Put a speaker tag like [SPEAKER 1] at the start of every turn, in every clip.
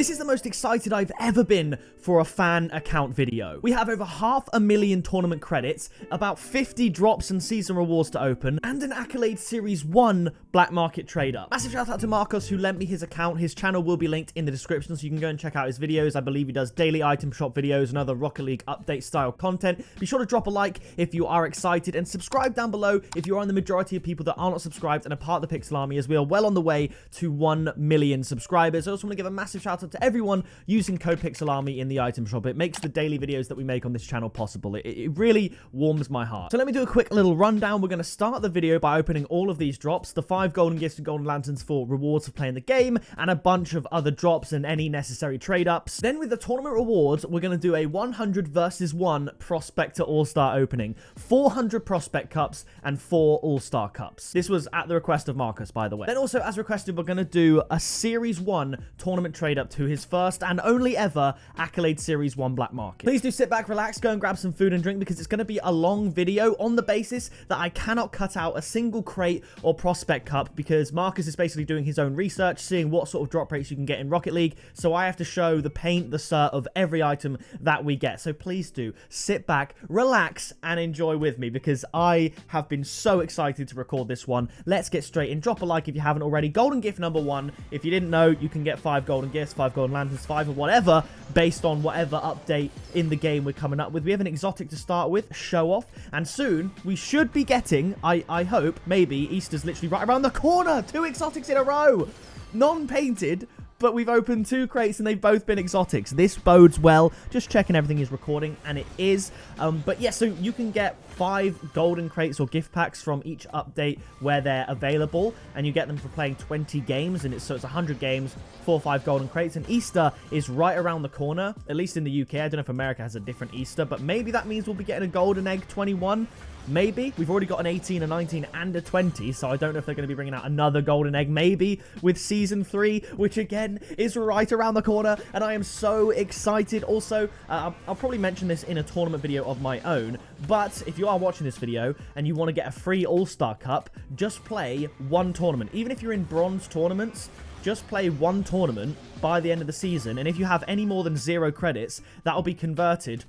[SPEAKER 1] This is the most excited I've ever been for a fan account video. We have over 500,000 tournament credits, about 50 drops and season rewards to open, and an Accolade Series 1 black market trade-up. Massive shout out to Markos who lent me his account. His channel will be linked in the description so you can go and check out his videos. I believe he does daily item shop videos and other Rocket League update style content. Be sure to drop a like if you are excited and subscribe down below if you are in the majority of people that are not subscribed and are part of the Pixel Army, as we are well on the way to 1 million subscribers. I also want to give a massive shout out to everyone using code Pixel Army in the item shop. It makes the daily videos that we make on this channel possible. It really warms my heart. So let me do a quick little rundown. We're going to start the video by opening all of these drops, the 5 golden gifts and golden lanterns for rewards for playing the game, and a bunch of other drops and any necessary trade-ups. Then with the tournament rewards, we're going to do a 100 versus 1 Prospector All-Star opening, 400 Prospect Cups, and 4 All-Star Cups. This was at the request of Markos, by the way. Then also, as requested, we're going to do a Series 1 tournament trade-up to his first and only ever Accolade Series 1 black market. Please do sit back, relax, go and grab some food and drink because it's going to be a long video on the basis that I cannot cut out a single crate or prospect cup because Markos is basically doing his own research, seeing what sort of drop rates you can get in Rocket League. So I have to show the paint, the cert of every item that we get. So please do sit back, relax, and enjoy with me because I have been so excited to record this one. Let's get straight in. Drop a like if you haven't already. Golden gift number 1. If you didn't know, you can get 5 golden gifts, 5 golden lanterns, 5 or whatever, based on whatever update in the game we're coming up with. We have an exotic to start with, show off, and soon we should be getting, I hope, maybe, Easter's literally right around the corner. 2 exotics in a row. Non-painted, but we've opened 2 crates and they've both been exotics. This bodes well. Just checking everything is recording, and it is. But yeah, so you can get 5 golden crates or gift packs from each update where they're available, and you get them for playing 20 games, and it's 100 games, 4 or 5 golden crates. And Easter is right around the corner, at least in the UK. I don't know if America has a different Easter, but maybe that means we'll be getting a golden egg 21. Maybe. We've already got an 18, a 19, and a 20, so I don't know if they're going to be bringing out another golden egg, maybe, with Season 3, which, again, is right around the corner, and I am so excited. Also, I'll probably mention this in a tournament video of my own, but if you are watching this video and you want to get a free All-Star Cup, just play 1 tournament. Even if you're in bronze tournaments, just play 1 tournament by the end of the season, and if you have any more than 0 credits, that will be converted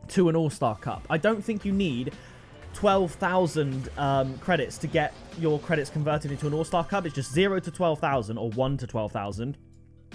[SPEAKER 1] to an All-Star Cup. I don't think you need 12,000 credits to get your credits converted into an All-Star Cup. It's just 0 to 12,000 or 1 to 12,000.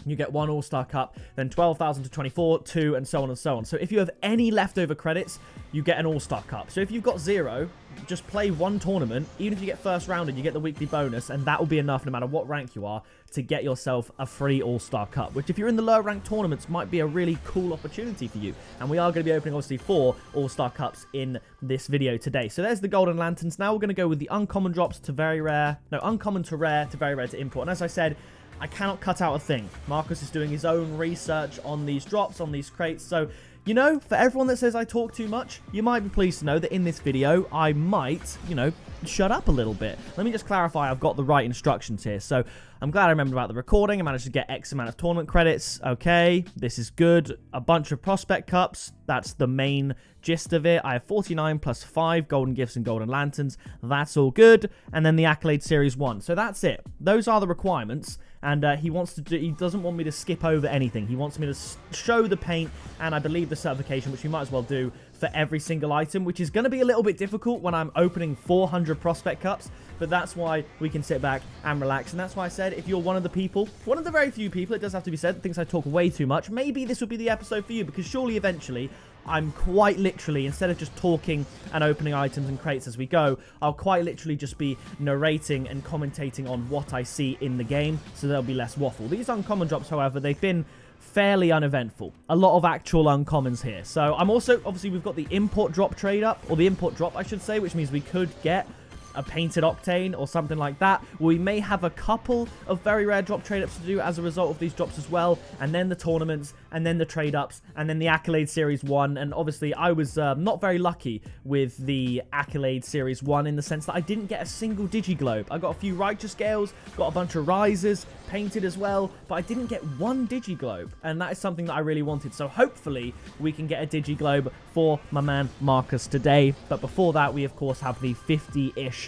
[SPEAKER 1] You get 1 All-Star Cup, then 12,000 to 24, 2, and so on and so on. So if you have any leftover credits, you get an All-Star Cup. So if you've got 0, just play 1 tournament. Even if you get first rounded, you get the weekly bonus, and that will be enough no matter what rank you are to get yourself a free All-Star Cup, which if you're in the lower ranked tournaments might be a really cool opportunity for you. And we are going to be opening obviously 4 All-Star Cups in this video today. So there's the golden lanterns. Now we're going to go with the uncommon drops to very rare. No, uncommon to rare to very rare to import. And as I said, I cannot cut out a thing. Markos is doing his own research on these drops, on these crates. So, you know, for everyone that says I talk too much, you might be pleased to know that in this video, I might, you know, shut up a little bit. Let me just clarify I've got the right instructions here. So I'm glad I remembered about the recording. I managed to get X amount of tournament credits. Okay, this is good. A bunch of prospect cups. That's the main gist of it. I have 49 plus 5 golden gifts and golden lanterns. That's all good. And then the Accolade Series 1. So that's it. Those are the requirements. And he doesn't want me to skip over anything. He wants me to show the paint and I believe the certification, which we might as well do for every single item, which is going to be a little bit difficult when I'm opening 400 prospect cups. But that's why we can sit back and relax. And that's why I said if you're one of the people, one of the very few people, it does have to be said, thinks I talk way too much, maybe this would be the episode for you, because surely eventually I'm quite literally, instead of just talking and opening items and crates as we go, I'll quite literally just be narrating and commentating on what I see in the game, so there'll be less waffle. These uncommon drops, however, they've been fairly uneventful. A lot of actual uncommons here. So I'm also, obviously, we've got the import drop trade up, or the import drop, I should say, which means we could get a painted Octane or something like that. We may have a couple of very rare drop trade-ups to do as a result of these drops as well, and then the tournaments, and then the trade-ups, and then the Accolade Series 1, and obviously I was not very lucky with the Accolade Series 1 in the sense that I didn't get a single Digiglobe. I got a few Righteous Scales, got a bunch of Risers, painted as well, but I didn't get 1 Digiglobe, and that is something that I really wanted. So hopefully we can get a Digiglobe for my man Markos today. But before that, we of course have the 50-ish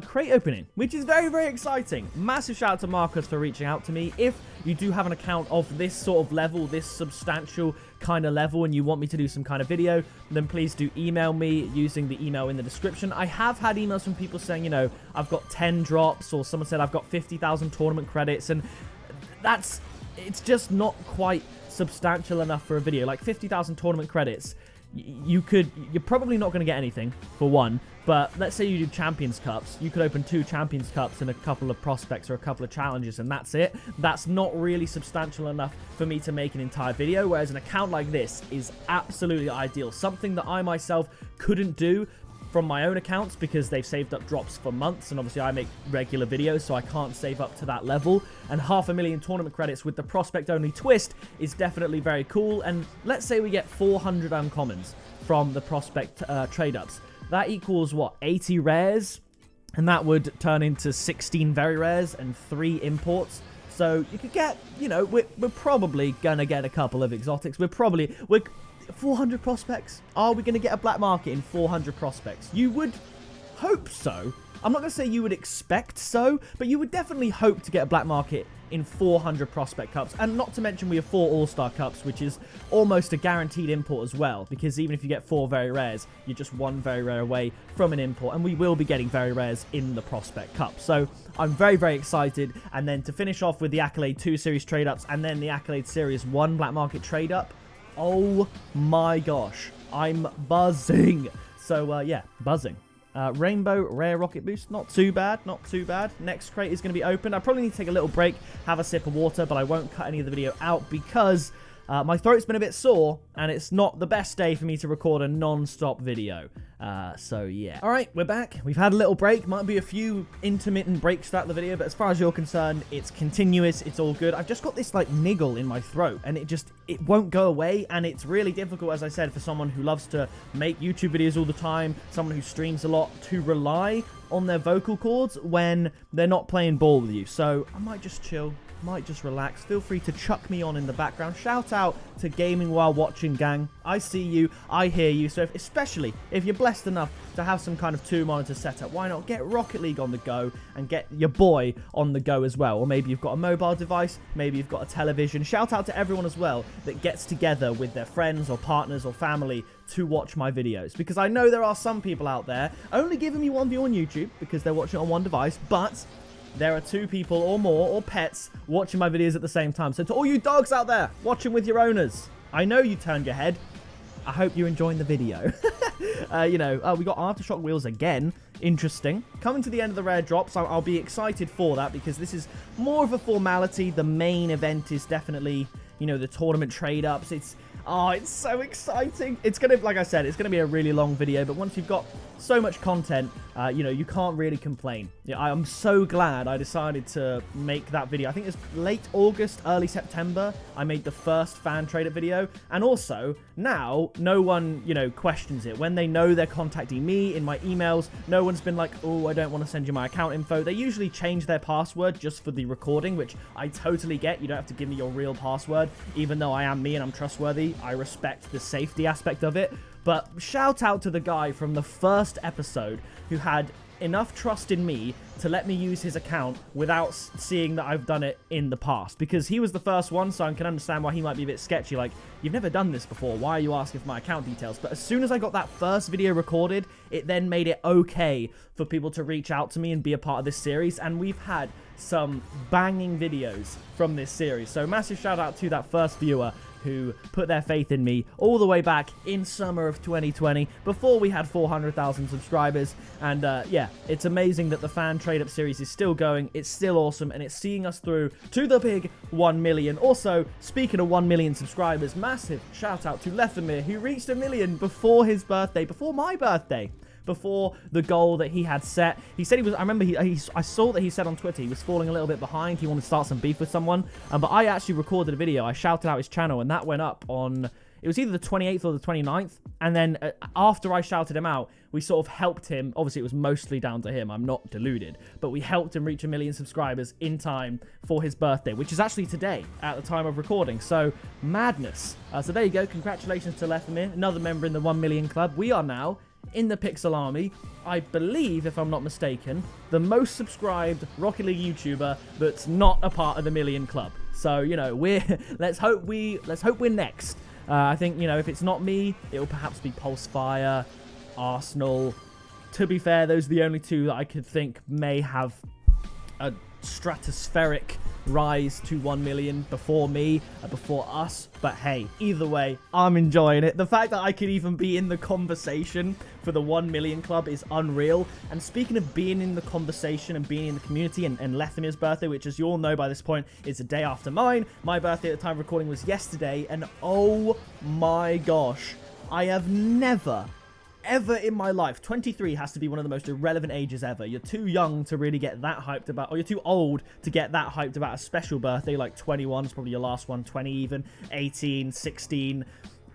[SPEAKER 1] crate opening, which is very, very exciting. Massive shout out to Markos for reaching out to me. If you do have an account of this sort of level, this substantial kind of level, and you want me to do some kind of video, then please do email me using the email in the description. I have had emails from people saying, you know, I've got 10 drops, or someone said I've got 50,000 tournament credits, and it's just not quite substantial enough for a video. Like 50,000 tournament credits, you're probably not going to get anything, for one. But let's say you do Champions Cups, you could open 2 Champions Cups and a couple of prospects or a couple of challenges, and that's it. That's not really substantial enough for me to make an entire video, whereas an account like this is absolutely ideal. Something that I myself couldn't do from my own accounts because they've saved up drops for months, and obviously I make regular videos, so I can't save up to that level. And 500,000 tournament credits with the prospect only twist is definitely very cool. And let's say we get 400 uncommons from the prospect trade ups. That equals what, 80 rares, and that would turn into 16 very rares and 3 imports. So you could get, you know, we're probably gonna get a couple of exotics. We're 400 prospects. Are we going to get a black market in 400 prospects? You would hope so. I'm not going to say you would expect so, but you would definitely hope to get a black market in 400 prospect cups. And not to mention we have 4 all-star cups, which is almost a guaranteed import as well, because even if you get 4 very rares, you're just 1 very rare away from an import, and we will be getting very rares in the prospect cup. So I'm very, very excited. And then to finish off with the Accolade 2 series trade ups, and then the Accolade series 1 black market trade up, oh my gosh, I'm buzzing. So yeah, buzzing. Rainbow rare rocket boost, not too bad, not too bad. Next crate is going to be opened. I probably need to take a little break, have a sip of water, but I won't cut any of the video out because my throat's been a bit sore, and it's not the best day for me to record a non-stop video. So yeah. All right, we're back. We've had a little break. Might be a few intermittent breaks throughout the video, but as far as you're concerned, it's continuous. It's all good. I've just got this like niggle in my throat, and it won't go away, and it's really difficult, as I said, for someone who loves to make YouTube videos all the time, someone who streams a lot, to rely on their vocal cords when they're not playing ball with you. So I might just chill, might just relax. Feel free to chuck me on in the background. Shout out to Gaming While Watching gang. I see you, I hear you. So especially if you're blessed enough to have some kind of 2-monitor setup, why not get Rocket League on the go and get your boy on the go as well? Or maybe you've got a mobile device, maybe you've got a television. Shout out to everyone as well that gets together with their friends or partners or family to watch my videos, because I know there are some people out there only giving me one view on YouTube because they're watching it on one device, but there are 2 people or more, or pets, watching my videos at the same time. So to all you dogs out there watching with your owners, I know you turned your head. I hope you're enjoying the video. We got Aftershock wheels again. Interesting. Coming to the end of the rare drops, I'll be excited for that, because this is more of a formality. The main event is definitely, you know, the tournament trade-ups. It's so exciting. It's going to, like I said, it's going to be a really long video, but once you've got so much content, you can't really complain. Yeah, I'm so glad I decided to make that video. I think it's late August, early September, I made the first fan trade-up video, and also, now, no one, questions it. When they know they're contacting me in my emails, no one's been like, oh, I don't want to send you my account info. They usually change their password just for the recording, which I totally get. You don't have to give me your real password, even though I am me and I'm trustworthy. I respect the safety aspect of it. But shout out to the guy from the first episode who had enough trust in me to let me use his account without seeing that I've done it in the past, because he was the first one, so I can understand why he might be a bit sketchy. Like, you've never done this before, why are you asking for my account details? But as soon as I got that first video recorded, it then made it okay for people to reach out to me and be a part of this series, and we've had some banging videos from this series. So massive shout out to that first viewer who put their faith in me all the way back in summer of 2020, before we had 400,000 subscribers. And yeah, it's amazing that the fan trade-up series is still going. It's still awesome, and it's seeing us through to the big 1 million. Also, speaking of 1 million subscribers, massive shout out to Lethemir, who reached 1 million before his birthday, before my birthday, before the goal that he had set. He said he was, I remember I saw that he said on Twitter he was falling a little bit behind. He wanted to start some beef with someone. But I actually recorded a video. I shouted out his channel, and that went up on, it was either the 28th or the 29th. And then after I shouted him out, we sort of helped him. Obviously, it was mostly down to him. I'm not deluded. But we helped him reach 1 million subscribers in time for his birthday, which is actually today at the time of recording. So, madness. So there you go. Congratulations to Lethemir, another member in the 1 million club. We are now in the Pixel Army, I believe, if I'm not mistaken, the most subscribed Rocket League YouTuber that's not a part of the Million Club. So, you know, let's hope we're next. I think, you know, if it's not me, it will perhaps be Pulsefire, Arsenal. To be fair, those are the only two that I could think may have a stratospheric rise to 1 million before me, before us. But hey, either way, I'm enjoying it. The fact that I could even be in the conversation for the 1 million club is unreal. And speaking of being in the conversation and being in the community, and Lethamir's birthday, which as you all know by this point is a day after mine. My birthday at the time of recording was yesterday, and oh my gosh, I have never ever in my life, 23 has to be one of the most irrelevant ages ever. You're too young to really get that hyped about, or you're too old to get that hyped about a special birthday. Like 21 is probably your last one, 20 even, 18, 16,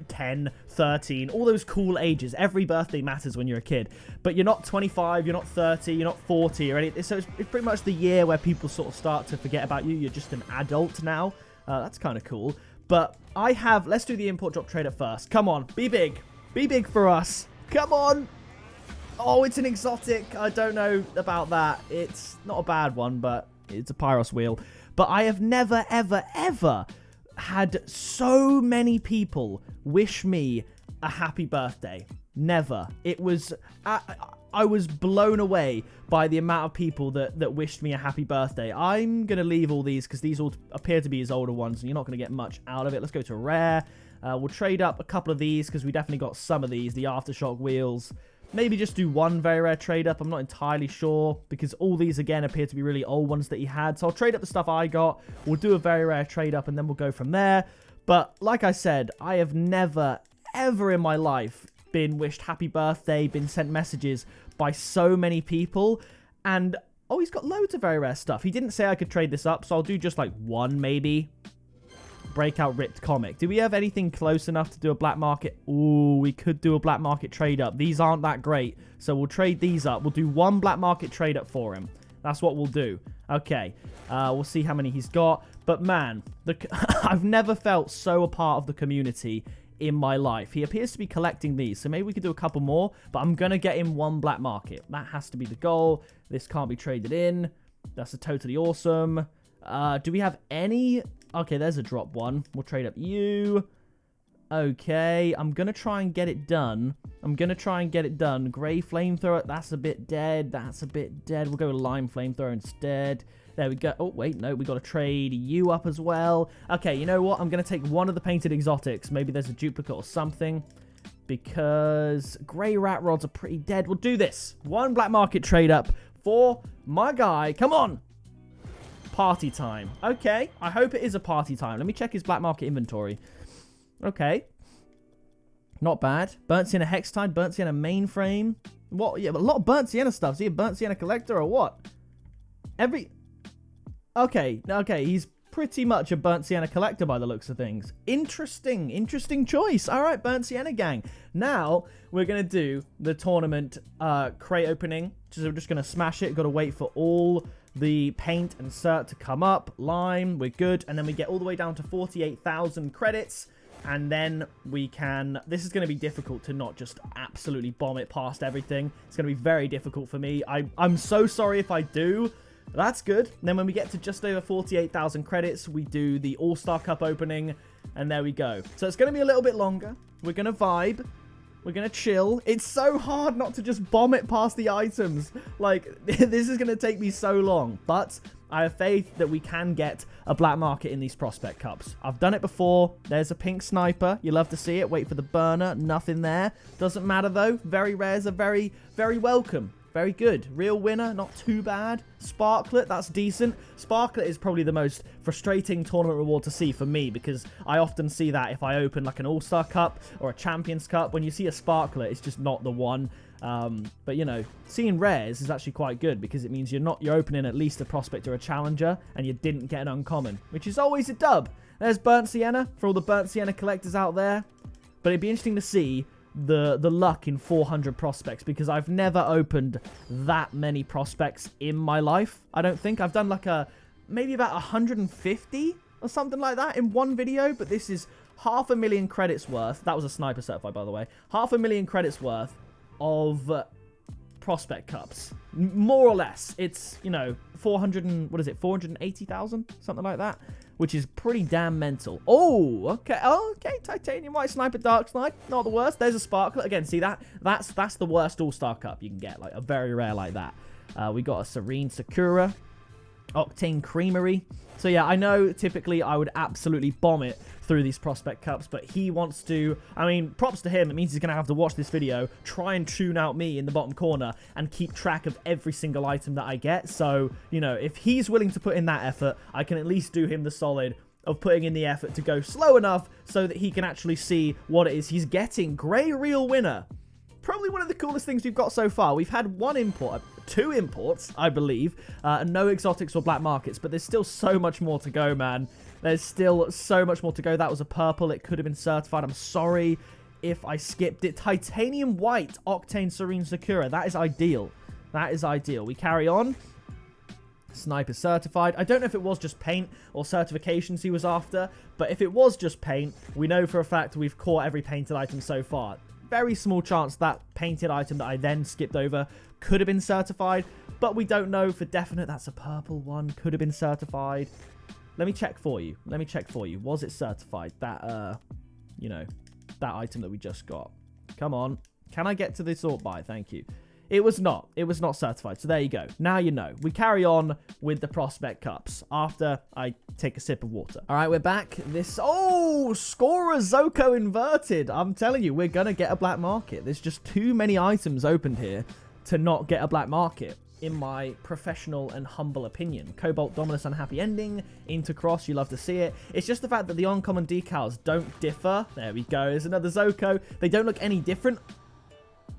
[SPEAKER 1] 10, 13, all those cool ages. Every birthday matters when you're a kid, but you're not 25, you're not 30, you're not 40 or anything. So it's pretty much the year where people sort of start to forget about you. You're just an adult now. That's kind of cool. But I have, let's do the import drop trader first. Come on, be big for us. Come on. Oh, it's an exotic. I don't know about that. It's not a bad one, but it's a Pyros wheel. But I have never, ever, ever had so many people wish me a happy birthday. Never. It was... I was blown away by the amount of people that wished me a happy birthday. I'm going to leave all these because these all appear to be his older ones, and you're not going to get much out of it. Let's go to rare. We'll trade up a couple of these because we definitely got some of these, the Aftershock wheels. Maybe just do one very rare trade up. I'm not entirely sure because all these, again, appear to be really old ones that he had. So I'll trade up the stuff I got. We'll do a very rare trade up and then we'll go from there. But like I said, I have never, ever in my life been wished happy birthday, been sent messages by so many people. And, oh, he's got loads of very rare stuff. He didn't say I could trade this up, so I'll do just like one maybe. Breakout ripped comic. Do we have anything close enough to do a black market? Ooh, we could do a black market trade up. These aren't that great, so we'll trade these up. We'll do one black market trade up for him. That's what we'll do. Okay, we'll see how many he's got. But man, I've never felt so a part of the community in my life. He appears to be collecting these, so maybe we could do a couple more, but I'm gonna get him one black market. That has to be the goal. This can't be traded in. That's a totally awesome. Do we have any... Okay, there's a drop one. We'll trade up you. Okay, I'm going to try and get it done. Grey flamethrower, that's a bit dead. We'll go with lime flamethrower instead. There we go. Oh, wait, no, we got to trade you up as well. Okay, you know what? I'm going to take one of the painted exotics. Maybe there's a duplicate or something. Because grey rat rods are pretty dead. We'll do this. One black market trade up for my guy. Come on. Party time. Okay, I hope it is a party time. Let me check his black market inventory. Okay. Not bad. Burnt Sienna Hextide, Burnt Sienna Mainframe. What? Yeah, a lot of Burnt Sienna stuff. Is he a Burnt Sienna collector or what? Okay, he's pretty much a Burnt Sienna collector by the looks of things. Interesting choice. All right, Burnt Sienna gang. Now, we're going to do the tournament crate opening. So we're just going to smash it. Got to wait for all the paint and cert to come up. Lime, we're good. And then we get all the way down to 48,000 credits. And then we can... This is going to be difficult to not just absolutely bomb it past everything. It's going to be very difficult for me. I'm so sorry if I do. That's good. And then when we get to just over 48,000 credits, we do the All-Star Cup opening. And there we go. So it's going to be a little bit longer. We're going to vibe. We're going to chill. It's so hard not to just bomb it past the items. Like, this is going to take me so long. But I have faith that we can get a black market in these prospect cups. I've done it before. There's a pink sniper. You love to see it. Wait for the burner. Nothing there. Doesn't matter, though. Very rares are very, very welcome. Very good. Real winner, not too bad. Sparklet, that's decent. Sparklet is probably the most frustrating tournament reward to see for me because I often see that if I open like an All-Star Cup or a Champions Cup. When you see a Sparklet, it's just not the one. But, you know, seeing rares is actually quite good because it means you're opening at least a prospect or a challenger and you didn't get an uncommon, which is always a dub. There's Burnt Sienna for all the Burnt Sienna collectors out there. But it'd be interesting to see the luck in 400 prospects because I've never opened that many prospects in my life. I don't think I've done like maybe about 150 or something like that in one video, but this is 500,000 credits worth. That was a sniper certified, by the way. 500,000 credits worth of prospect cups. More or less. It's, 480,000? Something like that. Which is pretty damn mental. Oh, okay. Oh, okay. Titanium White Sniper Dark Snipe. Not the worst. There's a Sparkler. Again, see that? That's the worst All-Star Cup you can get. Like, a very rare like that. We got a Serene Sakura. Octane Creamery. So yeah, I know typically I would absolutely bomb it through these prospect cups, but he wants to, I mean, props to him. It means he's going to have to watch this video, try and tune out me in the bottom corner, and keep track of every single item that I get. So, if he's willing to put in that effort, I can at least do him the solid of putting in the effort to go slow enough so that he can actually see what it is he's getting. Grey Real Winner. Probably one of the coolest things we've got so far. We've had one import, 2 imports, I believe, and no exotics or black markets, but there's still so much more to go, man. There's still so much more to go. That was a purple. It could have been certified. I'm sorry if I skipped it. Titanium White Octane Serene Sakura. That is ideal. That is ideal. We carry on. Sniper certified. I don't know if it was just paint or certifications he was after, but if it was just paint, we know for a fact we've caught every painted item so far. Very small chance that painted item that I then skipped over could have been certified, but we don't know for definite. That's a purple one. Could have been certified. Let me check for you. Was it certified? That, that item that we just got. Come on. Can I get to the sort by? Thank you. It was not. It was not certified. So there you go. Now you know. We carry on with the prospect cups after I take a sip of water. All right, we're back. Scorer Zoko inverted. I'm telling you, we're going to get a black market. There's just too many items opened here to not get a black market, in my professional and humble opinion. Cobalt Dominus Unhappy Ending. Intercross, you love to see it. It's just the fact that the uncommon decals don't differ. There we go. There's another Zoko. They don't look any different.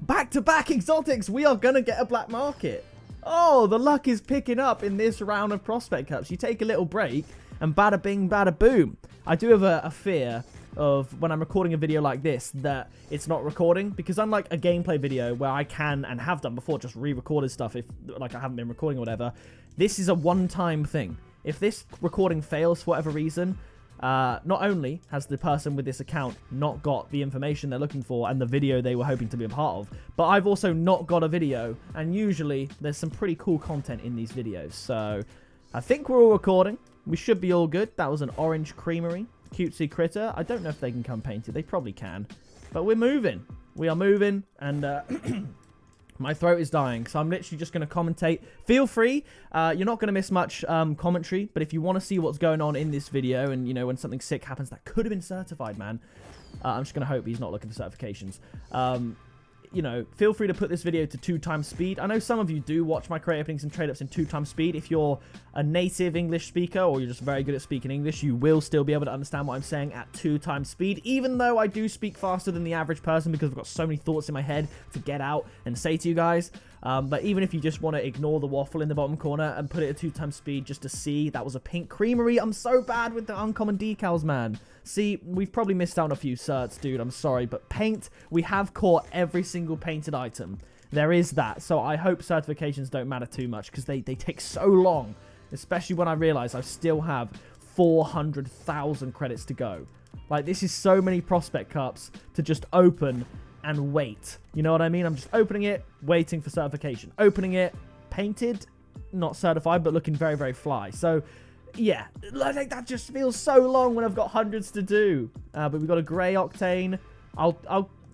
[SPEAKER 1] Back-to-back exotics, we are going to get a black market. Oh, the luck is picking up in this round of prospect cups. You take a little break and bada bing, bada boom. I do have a fear of when I'm recording a video like this that it's not recording, because unlike a gameplay video where I can and have done before just re-recorded stuff if like I haven't been recording or whatever, this is a one-time thing. If this recording fails for whatever reason, not only has the person with this account not got the information they're looking for and the video they were hoping to be a part of, but I've also not got a video, and usually there's some pretty cool content in these videos. So I think we're all recording. We should be all good. That was an Orange Creamery. Cutesy Critter. I don't know if they can come painted. They probably can. But we're moving. We are moving, and my throat is dying, so I'm literally just going to commentate. Feel free. You're not going to miss much commentary, but if you want to see what's going on in this video and, when something sick happens that could have been certified, man, I'm just going to hope he's not looking for certifications. Feel free to put this video to 2x speed. I know some of you do watch my crate openings and trade ups in 2x speed. If you're a native English speaker or you're just very good at speaking English, you will still be able to understand what I'm saying at 2x speed, even though I do speak faster than the average person because I've got so many thoughts in my head to get out and say to you guys. But even if you just want to ignore the waffle in the bottom corner and put it at 2x speed just to see, that was a pink creamery. I'm so bad with the uncommon decals, man. See, we've probably missed out on a few certs, dude. I'm sorry. But paint, we have caught every single painted item. There is that. So I hope certifications don't matter too much because they take so long. Especially when I realize I still have 400,000 credits to go. Like, this is so many prospect cups to just open and wait. You know what I mean? I'm just opening it, waiting for certification. Opening it, painted, not certified, but looking very, very fly. So, yeah, like that just feels so long when I've got hundreds to do. But we've got a grey octane.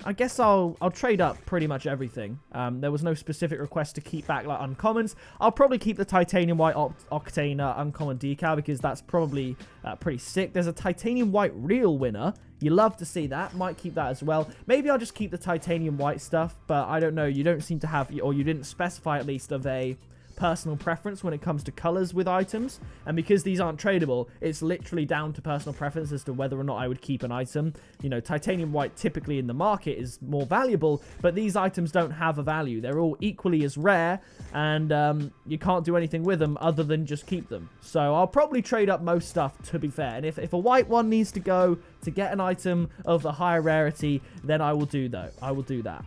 [SPEAKER 1] I guess I'll trade up pretty much everything. There was no specific request to keep back like uncommons. I'll probably keep the titanium white octane uncommon decal because that's probably pretty sick. There's a titanium white real winner. You love to see that. Might keep that as well. Maybe I'll just keep the titanium white stuff, but I don't know. You don't seem to have, or you didn't specify at least, of a personal preference when it comes to colors with items, and because these aren't tradable, it's literally down to personal preference as to whether or not I would keep an item. Titanium white typically in the market is more valuable, but these items don't have a value. They're all equally as rare, and you can't do anything with them other than just keep them. So I'll probably trade up most stuff, to be fair, and if a white one needs to go to get an item of a higher rarity, then I will do that.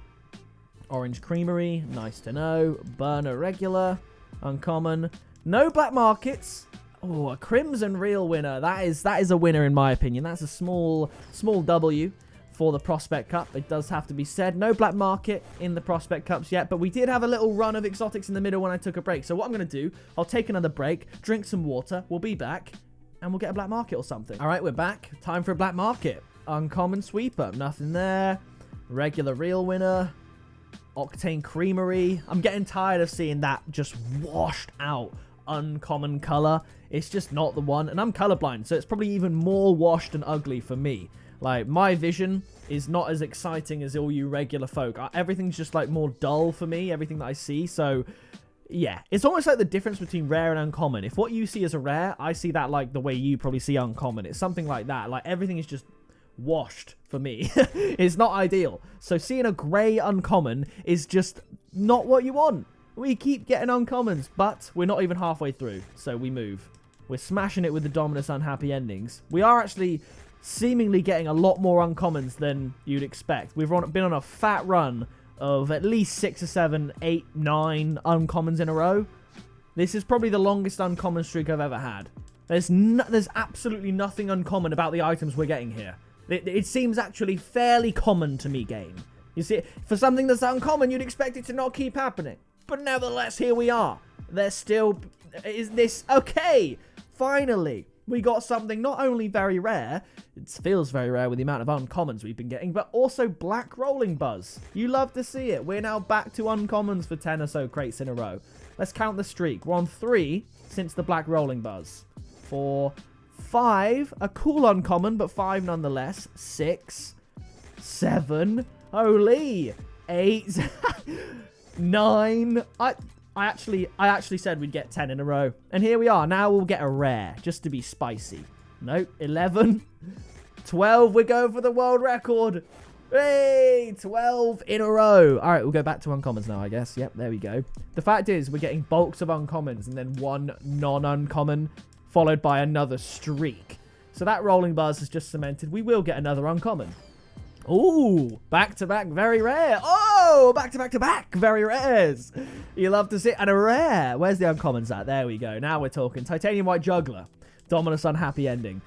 [SPEAKER 1] Orange Creamery, nice to know. Burner regular. Uncommon. No black markets. Oh, a Crimson Real winner. That is a winner in my opinion. That's a small W for the Prospect Cup. It does have to be said. No black market in the Prospect Cups yet, but we did have a little run of exotics in the middle when I took a break. So what I'm going to do, I'll take another break, drink some water, we'll be back, and we'll get a black market or something. All right, we're back. Time for a black market. Uncommon sweeper. Nothing there. Regular real winner. Octane Creamery. I'm getting tired of seeing that just washed out uncommon color. It's just not the one, and I'm colorblind, so it's probably even more washed and ugly for me. Like, my vision is not as exciting as all you regular folk. Everything's just, like, more dull for me, everything that I see. So, yeah. It's almost like the difference between rare and uncommon. If what you see as a rare, I see that, like, the way you probably see uncommon. It's something like that. Like, everything is just washed for me. It's not ideal. So, seeing a grey uncommon is just not what you want. We keep getting uncommons, but we're not even halfway through. So, we move. We're smashing it with the Dominus Unhappy Endings. We are actually seemingly getting a lot more uncommons than you'd expect. We've been on a fat run of at least 6 or 7, 8, 9 uncommons in a row. This is probably the longest uncommon streak I've ever had. There's absolutely nothing uncommon about the items we're getting here. It seems actually fairly common to me, game. You see, for something that's uncommon, you'd expect it to not keep happening. But nevertheless, here we are. There's still... Is this... Okay! Finally! We got something not only very rare, it feels very rare with the amount of uncommons we've been getting, but also black rolling buzz. You love to see it. We're now back to uncommons for 10 or so crates in a row. Let's count the streak. We're on 3 since the black rolling buzz. 4, 5, a cool uncommon, but 5 nonetheless. 6, 7, holy, 8, 9, I actually said we'd get 10 in a row. And here we are. Now we'll get a rare, just to be spicy. Nope. 11. 12. We're going for the world record. Hey! 12 in a row. All right, we'll go back to uncommons now, I guess. Yep, there we go. The fact is, we're getting bulks of uncommons and then one non-uncommon, followed by another streak. So that rolling buzz has just cemented. We will get another uncommon. Ooh, back-to-back, very rare. Oh, back-to-back-to-back, very rares. You love to see it. And a rare. Where's the uncommons at? There we go. Now we're talking. Titanium White Juggler. Dominus Unhappy Ending.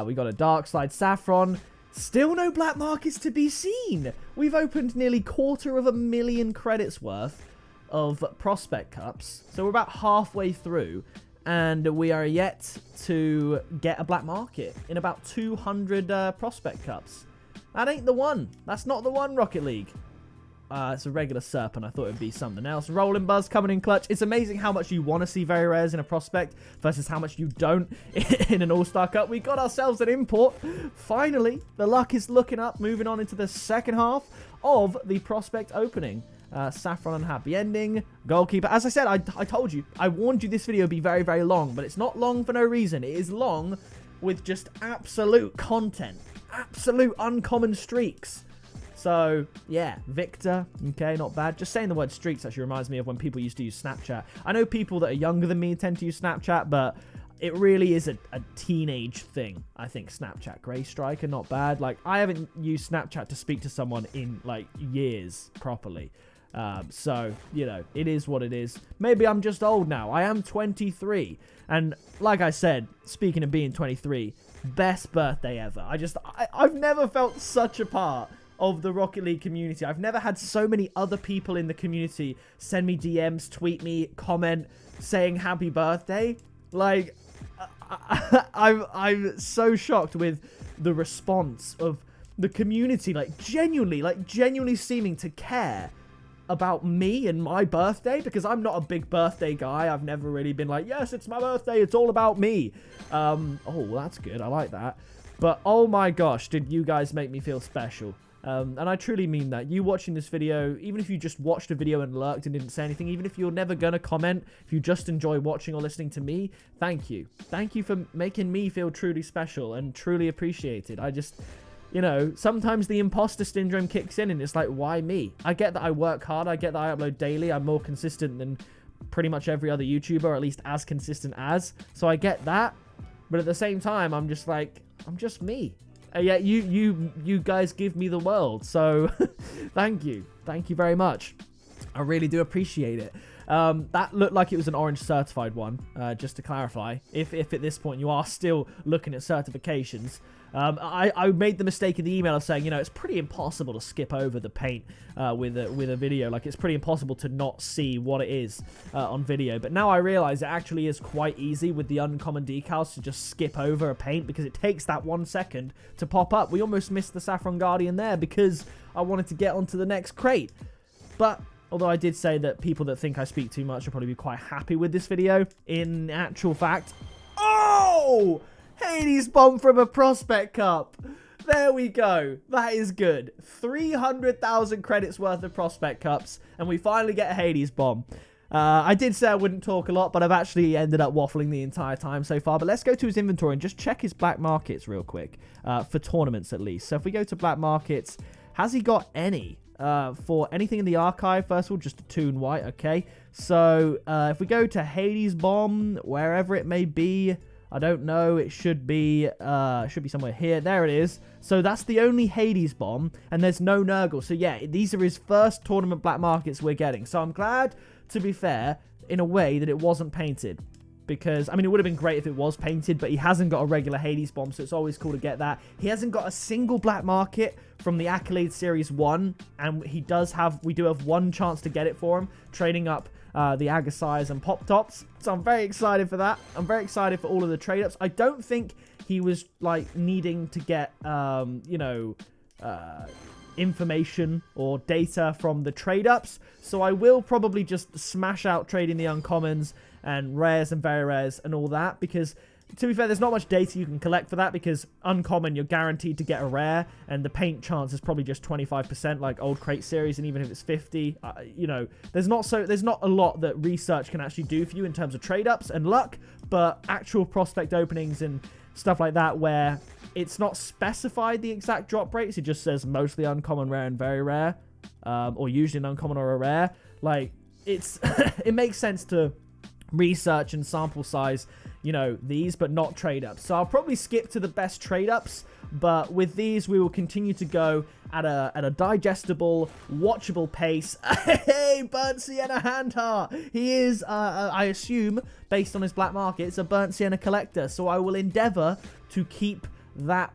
[SPEAKER 1] We got a Dark Slide Saffron. Still no black markets to be seen. We've opened nearly 250,000 credits worth of Prospect Cups. So we're about halfway through. And we are yet to get a black market in about 200 Prospect Cups. That ain't the one. That's not the one, Rocket League. It's a regular Serpent. I thought it'd be something else. Rolling Buzz coming in clutch. It's amazing how much you want to see very rares in a Prospect versus how much you don't in an All-Star Cup. We got ourselves an import. Finally, the luck is looking up. Moving on into the second half of the Prospect opening. Saffron Unhappy Ending. Goalkeeper. As I said, I told you. I warned you this video would be very, very long. But it's not long for no reason. It is long with just absolute content. Absolute uncommon streaks. So, yeah, Victor, okay, not bad. Just saying the word streaks actually reminds me of when people used to use Snapchat. I know people that are younger than me tend to use Snapchat, but it really is a teenage thing, I think, Snapchat. Grey Striker, not bad. Like, I haven't used Snapchat to speak to someone in, like, years properly. So, you know, it is what it is. Maybe I'm just old now. I am 23. And like I said, speaking of being 23, best birthday ever. I've never felt such a part of the Rocket League community. I've never had so many other people in the community send me DMs, tweet me, comment, saying happy birthday. Like, I'm so shocked with the response of the community, like genuinely seeming to care about me and my birthday, because I'm not a big birthday guy. I've never really been like, yes, it's my birthday, it's all about me. Oh, that's good. I like that. But oh my gosh, did you guys make me feel special. And I truly mean that. You watching this video, even if you just watched a video and lurked and didn't say anything, even if you're never going to comment, if you just enjoy watching or listening to me, thank you. Thank you for making me feel truly special and truly appreciated. I just, you know, sometimes the imposter syndrome kicks in and it's like, why me? I get that I work hard. I get that I upload daily. I'm more consistent than pretty much every other YouTuber, or at least as consistent as. So I get that. But at the same time, I'm just like, I'm just me. Yeah, you guys give me the world, so thank you very much. I really do appreciate it. That looked like it was an orange certified one, just to clarify. If at this point you are still looking at certifications. I made the mistake in the email of saying, it's pretty impossible to skip over the paint with a video. Like, it's pretty impossible to not see what it is on video. But now I realize it actually is quite easy with the uncommon decals to just skip over a paint, because it takes that 1 second to pop up. We almost missed the Saffron Guardian there because I wanted to get onto the next crate. But although I did say that people that think I speak too much will probably be quite happy with this video, in actual fact... Oh! Hades bomb from a prospect cup. There we go. That is good. 300,000 credits worth of prospect cups, and we finally get a Hades bomb. I did say I wouldn't talk a lot, but I've actually ended up waffling the entire time so far. But let's go to his inventory and just check his black markets real quick, for tournaments at least. So if we go to black markets, has he got any? For anything in the archive, first of all, just a toon white, okay. So if we go to Hades bomb, wherever it may be, I don't know, it should be somewhere here. There it is. So that's the only Hades bomb, and there's no Nurgle. So yeah, these are his first tournament black markets we're getting. So I'm glad, to be fair, in a way, that it wasn't painted. Because, I mean, it would have been great if it was painted, but he hasn't got a regular Hades bomb, so it's always cool to get that. He hasn't got a single black market from the Accolade Series 1, and we do have one chance to get it for him, trading up the Agassiz and Pop Tops. So I'm very excited for that. I'm very excited for all of the trade-ups. I don't think he was, like, needing to get, information or data from the trade-ups. So I will probably just smash out trading the uncommons and rares and very rares and all that, because to be fair, there's not much data you can collect for that, because uncommon, you're guaranteed to get a rare, and the paint chance is probably just 25%, like old crate series, and even if it's 50, there's not a lot that research can actually do for you in terms of trade-ups and luck, but actual prospect openings and stuff like that, where it's not specified the exact drop rates, it just says mostly uncommon, rare, and very rare, or usually an uncommon or a rare. Like, it's it makes sense to research and sample size, these, but not trade-ups. So I'll probably skip to the best trade-ups, but with these, we will continue to go at a digestible, watchable pace. Hey, Burnt Sienna hand heart! He is, I assume, based on his black markets, a Burnt Sienna collector, so I will endeavor to keep that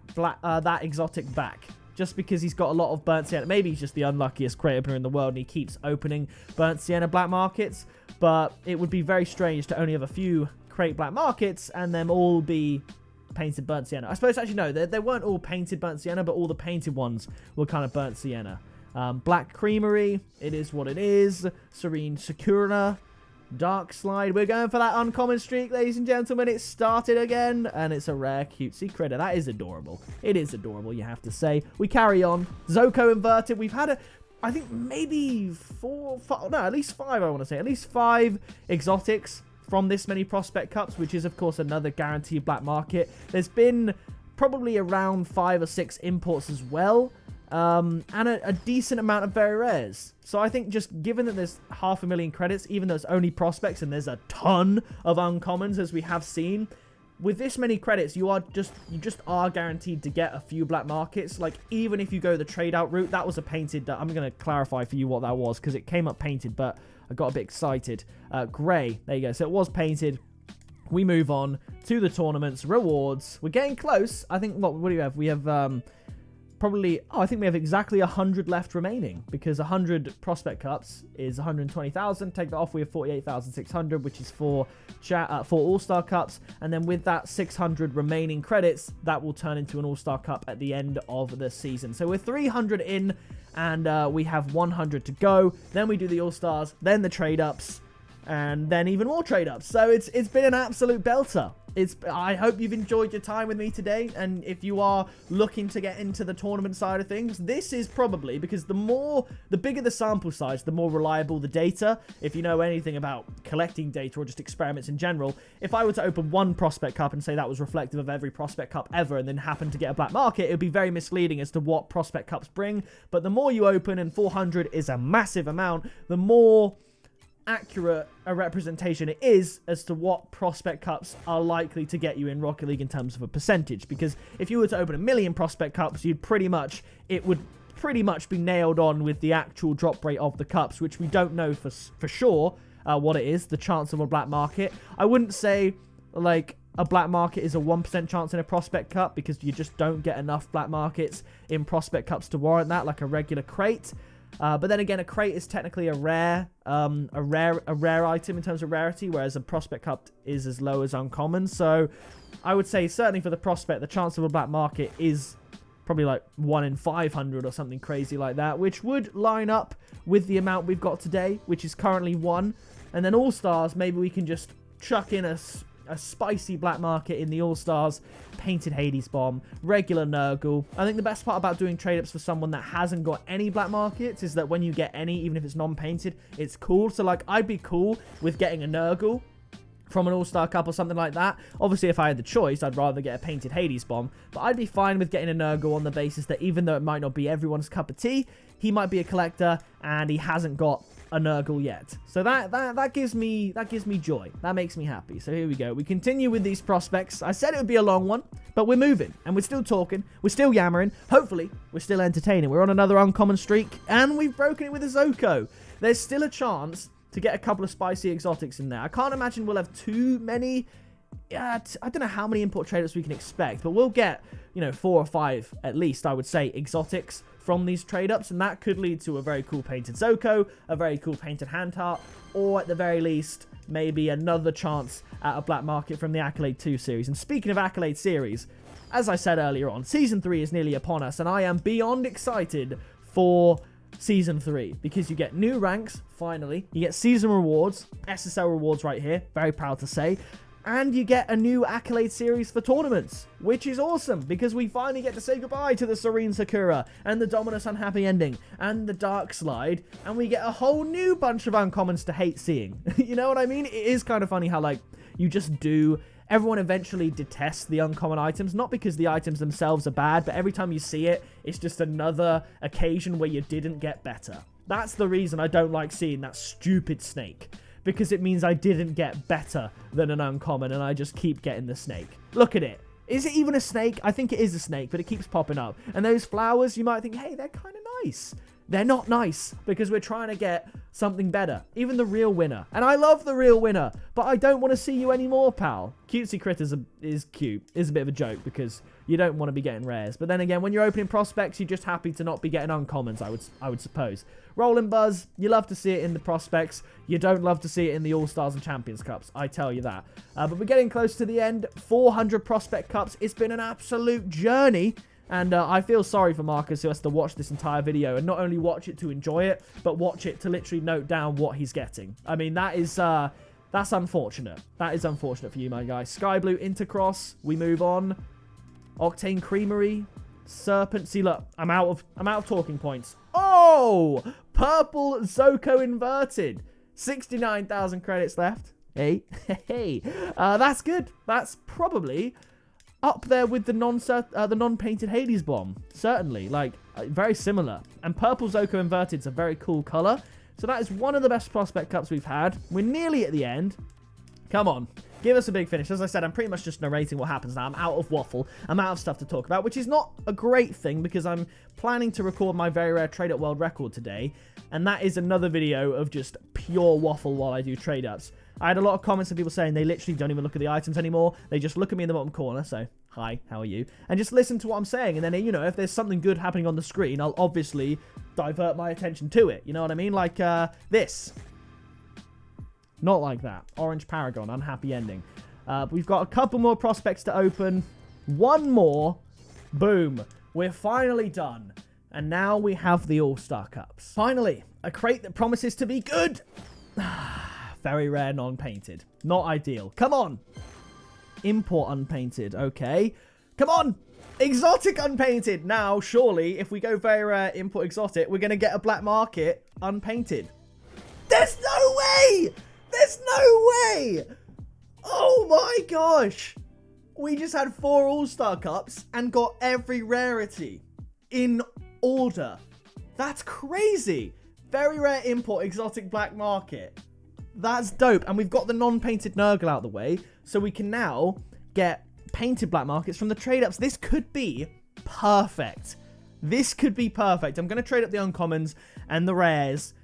[SPEAKER 1] exotic back. Just because he's got a lot of Burnt Sienna. Maybe he's just the unluckiest crate opener in the world and he keeps opening Burnt Sienna black markets. But it would be very strange to only have a few crate black markets and them all be painted Burnt Sienna. I suppose, actually, no, they weren't all painted Burnt Sienna, but all the painted ones were kind of Burnt Sienna. Black Creamery, it is what it is. Serene Sakura. Dark Slide. We're going for that uncommon streak, ladies and gentlemen. It started again, and it's a rare cutesy critter. That is adorable. It is adorable, you have to say. We carry on. Zoko inverted. We've had I think maybe at least 5, I want to say. At least 5 exotics from this many prospect cups, which is, of course, another guaranteed black market. There's been probably around 5 or 6 imports as well. And a decent amount of very rares. So I think, just given that there's 500,000 credits, even though it's only prospects and there's a ton of uncommons, as we have seen, with this many credits, you just are guaranteed to get a few black markets. Like, even if you go the trade out route, that was a painted. I'm going to clarify for you what that was, because it came up painted, but I got a bit excited. Grey, there you go. So it was painted. We move on to the tournaments, rewards. We're getting close. I think, what do we have? We have probably, I think we have exactly 100 left remaining, because 100 prospect cups is 120,000. Take that off, we have 48,600, which is for all-star cups, and then with that 600 remaining credits, that will turn into an all-star cup at the end of the season. So we're 300 in, and we have 100 to go. Then we do the all-stars, then the trade-ups, and then even more trade-ups. So it's been an absolute belter. I hope you've enjoyed your time with me today, and if you are looking to get into the tournament side of things, this is probably, because the bigger the sample size, the more reliable the data. If you know anything about collecting data or just experiments in general, if I were to open one prospect cup and say that was reflective of every prospect cup ever and then happen to get a black market, it would be very misleading as to what prospect cups bring. But the more you open, and 400 is a massive amount, the more accurate a representation it is as to what prospect cups are likely to get you in Rocket League in terms of a percentage. Because if you were to open 1 million prospect cups, it would pretty much be nailed on with the actual drop rate of the cups, which we don't know for sure. what it is, the chance of a black market. I wouldn't say, like, a black market is a 1% chance in a prospect cup, because you just don't get enough black markets in prospect cups to warrant that, like a regular crate. But then again, a crate is technically a rare item in terms of rarity, whereas a prospect cup is as low as uncommon. So I would say certainly for the prospect, the chance of a black market is probably like 1 in 500 or something crazy like that, which would line up with the amount we've got today, which is currently 1. And then All-Stars, maybe we can just chuck in a spicy black market in the All-Stars, painted Hades Bomb, regular Nurgle. I think the best part about doing trade-ups for someone that hasn't got any black markets is that when you get any, even if it's non-painted, it's cool. So, like, I'd be cool with getting a Nurgle from an All-Star Cup or something like that. Obviously, if I had the choice, I'd rather get a painted Hades Bomb, but I'd be fine with getting a Nurgle on the basis that even though it might not be everyone's cup of tea, he might be a collector and he hasn't got a Nurgle yet. So that gives me joy. That makes me happy. So here we go. We continue with these prospects. I said it would be a long one, but we're moving and we're still talking. We're still yammering. Hopefully, we're still entertaining. We're on another uncommon streak and we've broken it with a Zoko. There's still a chance to get a couple of spicy exotics in there. I can't imagine we'll have too many. I don't know how many import traders we can expect, but we'll get, 4 or 5 at least, I would say, exotics from these trade-ups, and that could lead to a very cool painted Zoko, a very cool painted Handheart, or at the very least, maybe another chance at a black market from the Accolade 2 series. And speaking of Accolade series, as I said earlier on, Season 3 is nearly upon us, and I am beyond excited for Season 3, because you get new ranks, finally, you get season rewards, SSL rewards right here, very proud to say, and you get a new Accolade series for tournaments, which is awesome, because we finally get to say goodbye to the Serene Sakura, and the Dominus Unhappy Ending, and the Dark Slide, and we get a whole new bunch of uncommons to hate seeing. You know what I mean? It is kind of funny how, like, you just do. Everyone eventually detests the uncommon items, not because the items themselves are bad, but every time you see it, it's just another occasion where you didn't get better. That's the reason I don't like seeing that stupid snake, because it means I didn't get better than an uncommon, and I just keep getting the snake. Look at it. Is it even a snake? I think it is a snake, but it keeps popping up. And those flowers, you might think, hey, they're kind of nice. They're not nice, because we're trying to get something better. Even the real winner. And I love the real winner, but I don't want to see you anymore, pal. Cutesy Critters is cute. Is a bit of a joke, because you don't want to be getting rares. But then again, when you're opening prospects, you're just happy to not be getting uncommons, I would suppose. Rolling Buzz, you love to see it in the prospects. You don't love to see it in the All-Stars and Champions Cups, I tell you that. But we're getting close to the end. 400 prospect cups. It's been an absolute journey. And I feel sorry for Markos, who has to watch this entire video and not only watch it to enjoy it, but watch it to literally note down what he's getting. I mean, that's unfortunate. That is unfortunate for you, my guy. Sky Blue Intercross, we move on. Octane Creamery, Serpent. See, look, I'm out of talking points. Oh, purple Zoko inverted. 69,000 credits left. Hey, that's good. That's probably up there with the non-painted Hades Bomb. Certainly, like, very similar. And purple Zoko inverted is a very cool color. So that is one of the best prospect cups we've had. We're nearly at the end. Come on. Give us a big finish. As I said, I'm pretty much just narrating what happens now. I'm out of waffle. I'm out of stuff to talk about, which is not a great thing, because I'm planning to record my very rare trade up world record today. And that is another video of just pure waffle while I do trade ups. I had a lot of comments of people saying they literally don't even look at the items anymore. They just look at me in the bottom corner. So, hi, how are you? And just listen to what I'm saying. And then, if there's something good happening on the screen, I'll obviously divert my attention to it. You know what I mean? Like this. Not like that. Orange Paragon, Unhappy Ending. We've got a couple more prospects to open. One more. Boom. We're finally done. And now we have the All-Star Cups. Finally, a crate that promises to be good. Very rare non-painted. Not ideal. Come on. Import unpainted. Okay. Come on. Exotic unpainted. Now, surely, if we go very rare import exotic, we're going to get a black market unpainted. There's no way. There's no way. Oh my gosh. We just had 4 All-Star Cups and got every rarity in order. That's crazy. Very rare import exotic black market. That's dope. And we've got the non-painted Nurgle out of the way, so we can now get painted black markets from the trade-ups. This could be perfect. This could be perfect. I'm going to trade up the uncommons and the rares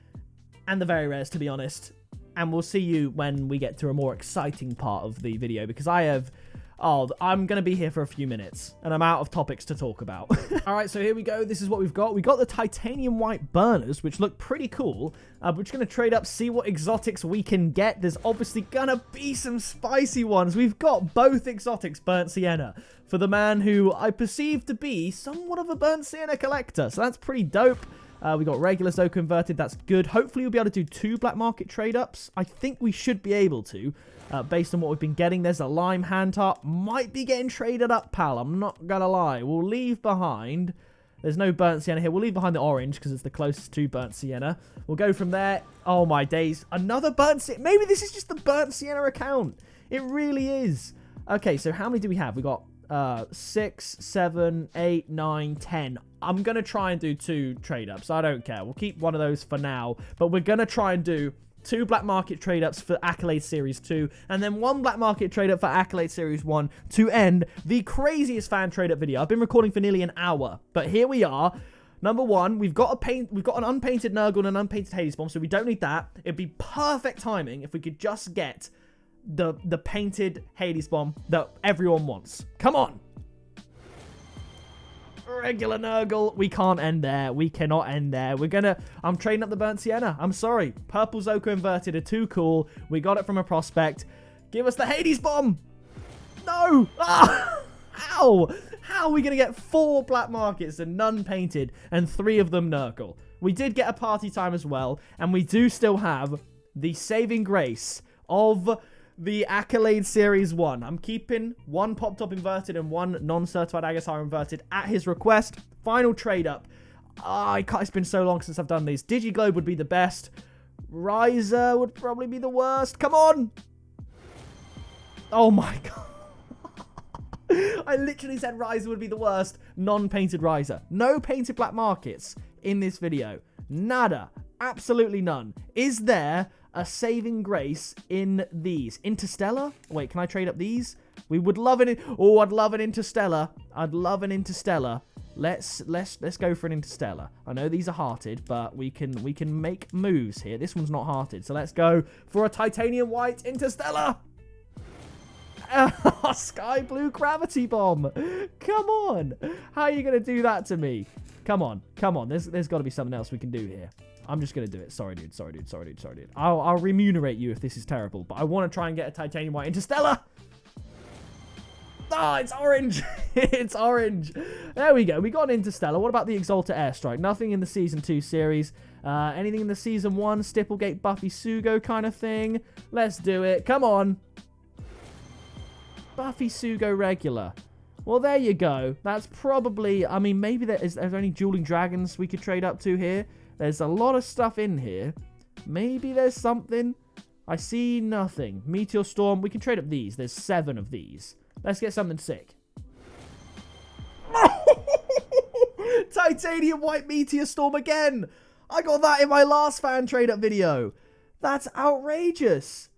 [SPEAKER 1] and the very rares, to be honest. and we'll see you when we get to a more exciting part of the video, because I'm going to be here for a few minutes, and I'm out of topics to talk about. All right, so here we go. This is what we've got. We got the titanium white burners, which look pretty cool. We're just going to trade up, see what exotics we can get. There's obviously going to be some spicy ones. We've got both exotics, burnt sienna, for the man who I perceive to be somewhat of a burnt sienna collector. So that's pretty dope. We got regular Zoe converted. That's good. Hopefully, we'll be able to do 2 black market trade-ups. I think we should be able to, based on what we've been getting. There's a lime hand tart. Might be getting traded up, pal. I'm not going to lie. We'll leave behind. There's no burnt sienna here. We'll leave behind the orange because it's the closest to burnt sienna. We'll go from there. Oh, my days. Another burnt sienna. Maybe this is just the burnt sienna account. It really is. Okay, so how many do we have? We got 6, 7, 8, 9, 10. I'm going to try and do 2 trade-ups. I don't care. We'll keep one of those for now. But we're going to try and do 2 black market trade-ups for Accolade Series 2. And then 1 black market trade-up for Accolade Series 1 to end the craziest fan trade-up video. I've been recording for nearly an hour. But here we are. Number 1, we've got an unpainted Nurgle and an unpainted Hades Bomb. So we don't need that. It'd be perfect timing if we could just get the painted Hades Bomb that everyone wants. Come on. Regular Nurgle. We can't end there. We cannot end there. I'm trading up the burnt sienna. I'm sorry. Purple Zoko inverted are too cool. We got it from a prospect. Give us the Hades Bomb. No. Ah! How are we going to get 4 black markets and none painted and 3 of them Nurgle? We did get a party time as well. And we do still have the saving grace of the Accolade Series 1. I'm keeping 1 Pop Top inverted and 1 non-certified Agasar inverted at his request. Final trade up. It's been so long since I've done these. Digiglobe would be the best. Riser would probably be the worst. Come on. Oh my god. I literally said Riser would be the worst. Non-painted Riser. No painted black markets in this video. Nada. Absolutely none. Is there a saving grace in these? Interstellar? Wait, can I trade up these? We would love it. Oh, I'd love an Interstellar. I'd love an Interstellar. Let's go for an Interstellar. I know these are hearted, but we can make moves here. This one's not hearted, so let's go for a titanium white Interstellar. Sky blue gravity bomb. Come on. How are you gonna do that to me? Come on. There's got to be something else we can do here. I'm just going to do it. Sorry, dude. I'll remunerate you if this is terrible, but I want to try and get a titanium white Interstellar. Ah, it's orange. It's orange. There we go. We got an Interstellar. What about the Exalted Airstrike? Nothing in the Season 2 series. Anything in the Season 1, Stipplegate, Buffy, Sugo kind of thing? Let's do it. Come on. Buffy, Sugo, regular. Well, there you go. That's probably... I mean, maybe there's only Dueling Dragons we could trade up to here. There's a lot of stuff in here. Maybe there's something. I see nothing. Meteor Storm. We can trade up these. There's 7 of these. Let's get something sick. Titanium White Meteor Storm again. I got that in my last fan trade up video. That's outrageous.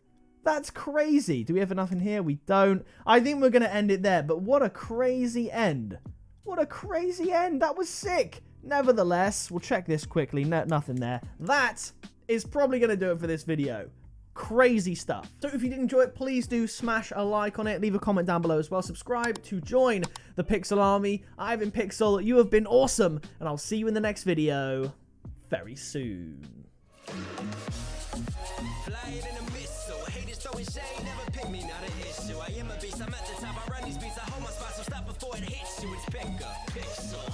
[SPEAKER 1] That's crazy. Do we have enough in here? We don't. I think we're going to end it there. But what a crazy end. What a crazy end. That was sick. Nevertheless, we'll check this quickly. No, nothing there. That is probably going to do it for this video. Crazy stuff. So if you did enjoy it, please do smash a like on it. Leave a comment down below as well. Subscribe to join the Pixel Army. I've been Pixel. You have been awesome. And I'll see you in the next video very soon. Flying in a missile. Haters throwing shade. Never pick me, not an issue. I am a beast. I'm at the top. I run these beats. I hold my spot. So stop before it hits you. It's pickapixel.